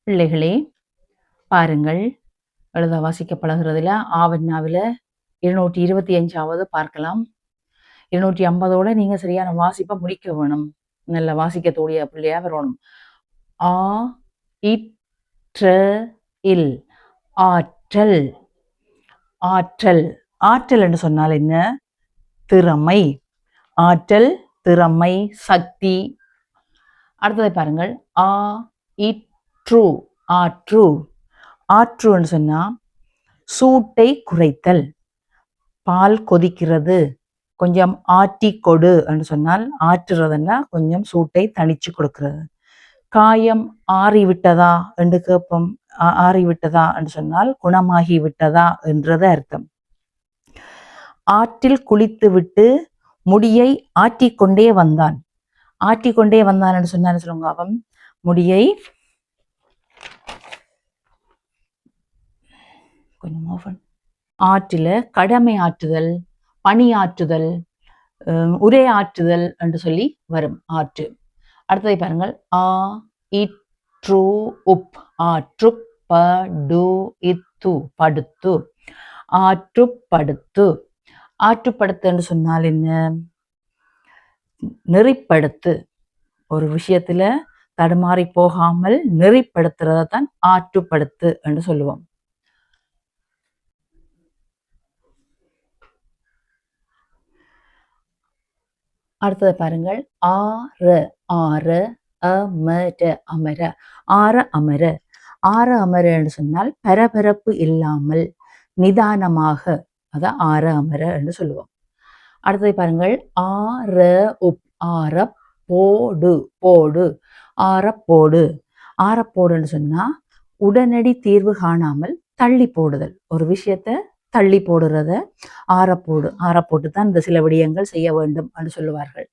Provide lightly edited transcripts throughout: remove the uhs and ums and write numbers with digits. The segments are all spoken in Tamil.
பிள்ளைகளே, பாருங்கள். எழுத வாசிக்க பழகுறதுல ஆவண்ணாவில் 225வது பார்க்கலாம். 250ஓட நீங்க சரியான வாசிப்பை முடிக்க வேணும். நல்ல வாசிக்கக்கூடிய பிள்ளையா வரணும். ஆ இற்ற இல் ஆற்றல். ஆற்றல் ஆற்றல் என்று சொன்னால் என்ன? திறமை. ஆற்றல், திறமை, சக்தி. அடுத்ததை பாருங்கள். ஆ இற்று ஆற்று. ஆற்று என்று சொன்னா சூட்டை குறைத்தல். பால் கொதிக்கிறது, கொஞ்சம் ஆற்றி கொடு என்று சொன்னால் ஆற்றுறதுன்னா கொஞ்சம் சூட்டை தணிச்சு கொடுக்கிறது. காயம் ஆறிவிட்டதா என்று கேட்போம். ஆறிவிட்டதா என்று சொன்னால் குணமாகி விட்டதா என்றது அர்த்தம். ஆற்றில் குளித்து விட்டு முடியை ஆற்றிக்கொண்டே வந்தான். ஆற்றிக்கொண்டே வந்தான் என்று சொன்னான்னு சொல்லுங்க. அவன் முடியை கொஞ்சம் ஆற்றில கடமை ஆற்றுதல், பணி ஆற்றுதல், உரை ஆற்றுதல் என்று சொல்லி வரும் ஆற்று. அடுத்ததை பாருங்கள். ஆ இற்று உப் ஆற்று படு இத்து படுத்து. ஆற்றுப்படுத்து. ஆற்றுப்படுத்து என்று சொன்னால் என்ன? நெறிப்படுத்து. ஒரு விஷயத்துல தடுமாறி போகாமல் நெறிப்படுத்துறத தான் ஆற்றுப்படுத்து என்று சொல்லுவோம். அடுத்தது பாருங்கள். ஆற ஆற அமர அமர. ஆற அமர. ஆற அமர என்று சொன்னால் பரபரப்பு இல்லாமல் நிதானமாக, அதான் ஆற அமர என்று சொல்லுவோம். அடுத்தது பாருங்கள். ஆற உப் ஆற போடு போடு. ஆறப்போடு. ஆறப்போடுன்னு சொன்னா உடனடி தீர்வு காணாமல் தள்ளி போடுதல். ஒரு விஷயத்த தள்ளி போடுறத ஆறப்போடு. ஆறப்போட்டு தான் இந்த சில விடயங்கள் செய்ய வேண்டும் என்று சொல்லுவார்கள்.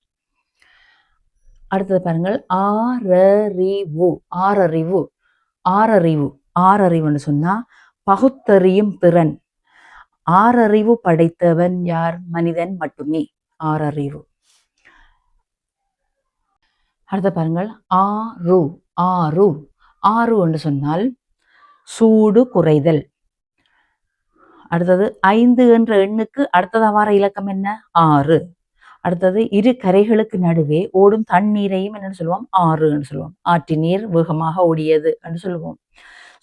அடுத்தது பாருங்கள். ஆறறிவு ஆறறிவு. ஆறறிவு ஆறறிவுன்னு சொன்னா பகுத்தறியும் திறன். ஆறறிவு படைத்தவன் யார்? மனிதன் மட்டுமே. ஆறறிவு. அடுத்த பாருங்கள். ஆறு ஆறு. ஆறு என்று சொன்னால் சூடு குறைதல். அடுத்தது 5 என்ற எண்ணுக்கு அடுத்ததா வார இலக்கம் என்ன? 6. அடுத்தது இரு கரைகளுக்கு நடுவே ஓடும் தண்ணீரையும் என்னன்னு சொல்லுவோம்? ஆறு என்று சொல்லுவோம். ஆற்று நீர் வேகமாக ஓடியது என்று சொல்லுவோம்.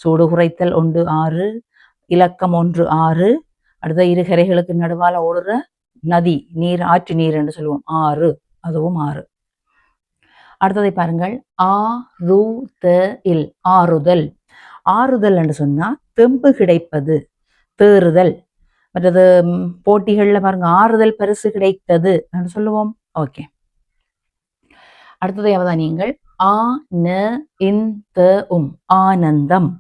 சூடு குறைத்தல் 1 6, இலக்கம் 1 6. அடுத்த இரு கரைகளுக்கு நடுவால ஓடுற நதி நீர், ஆற்று நீர் என்று சொல்லுவோம். 6, அதுவும் 6. அடுத்ததை பாருங்கள். ஆறுதல் ஆறுதல். ஆறுதல் என்று சொன்னா தெம்பு கிடைப்பது, தேறுதல். மற்றது போட்டிகள்ல பாருங்க, ஆறுதல் பரிசு கிடைத்தது என்று சொல்லுவோம். ஓகே. அடுத்ததை அவதானியுங்கள். ஆனந்தம்.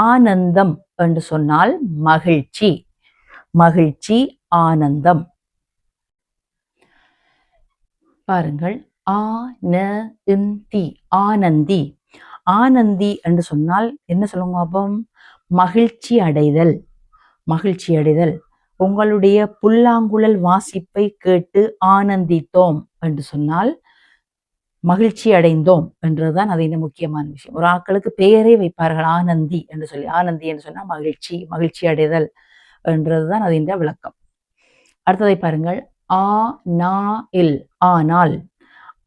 ஆனந்தம் என்று சொன்னால் மகிழ்ச்சி. மகிழ்ச்சி, ஆனந்தம். பாருங்கள். ஆனந்தி. ஆனந்தி என்று சொன்னால் என்ன சொல்லுங்க? அப்போ மகிழ்ச்சி அடைதல். மகிழ்ச்சி அடைதல். உங்களுடைய புல்லாங்குழல் வாசிப்பை கேட்டு ஆனந்தித்தோம் என்று சொன்னால் மகிழ்ச்சி அடைந்தோம் என்றுதான் அது முக்கியமான விஷயம். ஒரு ஆட்களுக்கு பெயரே வைப்பார்கள் ஆனந்தி என்று சொல்லி. ஆனந்தி என்று சொன்னால் மகிழ்ச்சி, மகிழ்ச்சி அடைதல் என்றதுதான் அதன் விளக்கம். அடுத்ததை பாருங்கள். ஆனால்.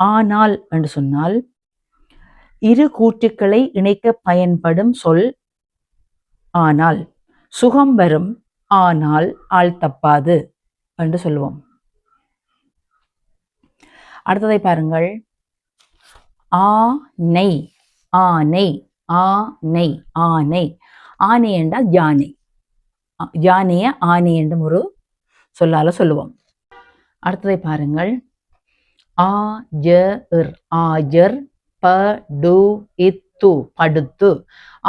ஆனால் என்று சொன்னால் இரு கூற்றுக்களை இணைக்க பயன்படும் சொல் ஆனால். சுகம் வரும், ஆனால் ஆள் தப்பாது என்று சொல்லுவோம். அடுத்ததை பாருங்கள். ஆனை. ஆனை ஆனை ஆனை. ஆனை என்றால் யானை. யானைய ஆனை என்றும் ஒரு சொல்லால சொல்லுவோம். அடுத்ததை பாருங்கள். ஆஜர். ஆஜர் படு இத்து படுத்து.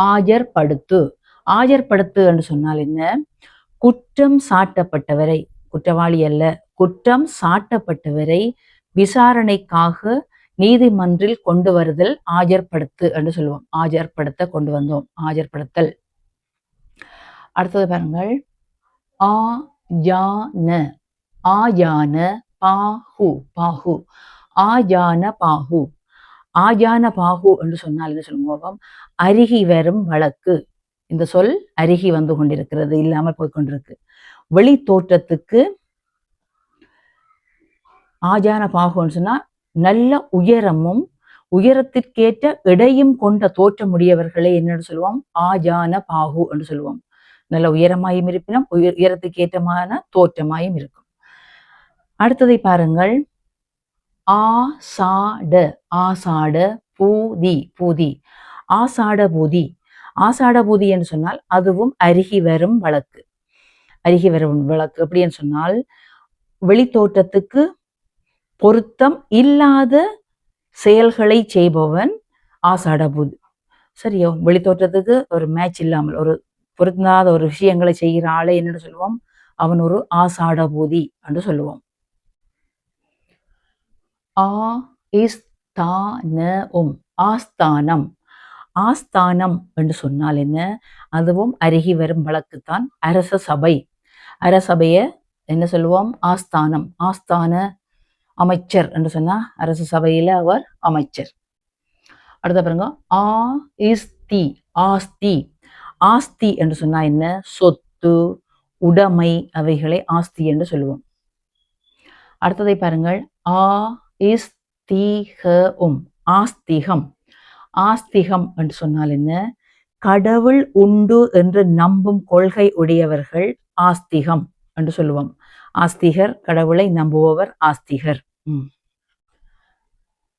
ஆஜர் படுத்து. ஆஜர் படுத்து என்று சொன்னால் என்ன? குற்றம் சாட்டப்பட்டவரை, குற்றவாளி அல்ல, குற்றம் சாட்டப்பட்டவரை விசாரணைக்காக நீதிமன்றில் கொண்டு வருதல் ஆஜர்படுத்து என்று சொல்லுவோம். ஆஜர்படுத்த கொண்டு வந்தோம், ஆஜர்படுத்தல். அடுத்தது பாருங்கள். ஆயான. ஆயான பாஹு. பாஹு. ஆயான பாஹு. ஆஜான பாகு என்று சொன்னால் என்ன சொல்லுவோம்? அருகி வரும் வழக்கு. இந்த சொல் அருகி வந்து கொண்டிருக்கிறது, இல்லாமல் போய்கொண்டிருக்கு. வெளி தோற்றத்துக்கு ஆஜான பாகுன்னு சொன்னா நல்ல உயரமும் உயரத்திற்கேற்ற எடையும் கொண்ட தோற்றமுடையவர்களை என்னென்னு சொல்லுவோம்? ஆஜான பாகு என்று சொல்லுவோம். நல்ல உயரமாயும் இருப்பினும் உயரத்துக்கு ஏற்றமான தோற்றமாயும் இருக்கும். அடுத்ததை பாருங்கள். ஆசாட, ஆசாட பூதி, பூதி, ஆசாட பூதி. ஆசாட பூதி என்று சொன்னால் அதுவும் அருகி வரும் வழக்கு. அருகி வரும் வழக்கு எப்படின்னு சொன்னால் வெளித்தோற்றத்துக்கு பொருத்தம் இல்லாத செயல்களை செய்பவன் ஆசாட பூதி. சரியோ? வெளித்தோற்றத்துக்கு ஒரு மேட்ச் இல்லாமல் ஒரு பொருந்தாத ஒரு விஷயங்களை செய்கிற ஆளை என்னன்னு சொல்லுவோம்? அவன் ஒரு ஆசாட பூதி என்று சொல்லுவோம். ஆஸ்தானம், ஆஸ்தானம் என்று சொன்னால் என்ன? அதுவும் அருகி வரும் வழக்குத்தான். அரச சபை, அரசபைய என்ன சொல்லுவோம்? ஆஸ்தானம். ஆஸ்தான அமைச்சர் என்று சொன்னா அரச சபையில அவர் அமைச்சர். அடுத்த பாருங்க. ஆஸ்தி, ஆஸ்தி, ஆஸ்தி என்று சொன்னா என்ன? சொத்து, உடைமை, அவைகளை ஆஸ்தி என்று சொல்லுவோம். அடுத்ததை பாருங்கள். ஆஸ்திகம், ஆஸ்திகம், ஆஸ்திகம் என்று சொன்னால் என்ன? கடவுள் உண்டு என்று நம்பும் கொள்கை உடையவர்கள் ஆஸ்திகம் என்று சொல்லுவோம். ஆஸ்திகர், கடவுளை நம்புபவர் ஆஸ்திகர்.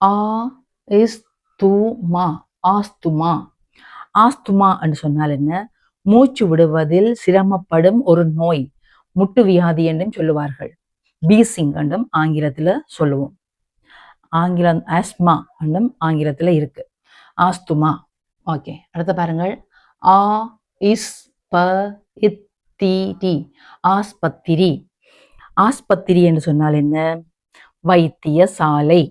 ஆஸ்துமா, ஆஸ்துமா, ஆஸ்துமா என்று சொன்னால் என்ன? மூச்சு விடுவதில் சிரமப்படும் ஒரு நோய், முட்டு வியாதி என்றும் சொல்லுவார்கள். பீசிங் என்றும் ஆங்கிலத்துல சொல்லுவோம். ஆங்கிலம் ஆஸ்மா என்றும் ஆங்கிலத்துல இருக்கு. ஆஸ்துமா. ஓகே, அடுத்த பாருங்கள். ஆஸ்பத்திரி, ஆஸ்பத்திரி என்று சொன்னால் என்ன? வைத்தியசாலை,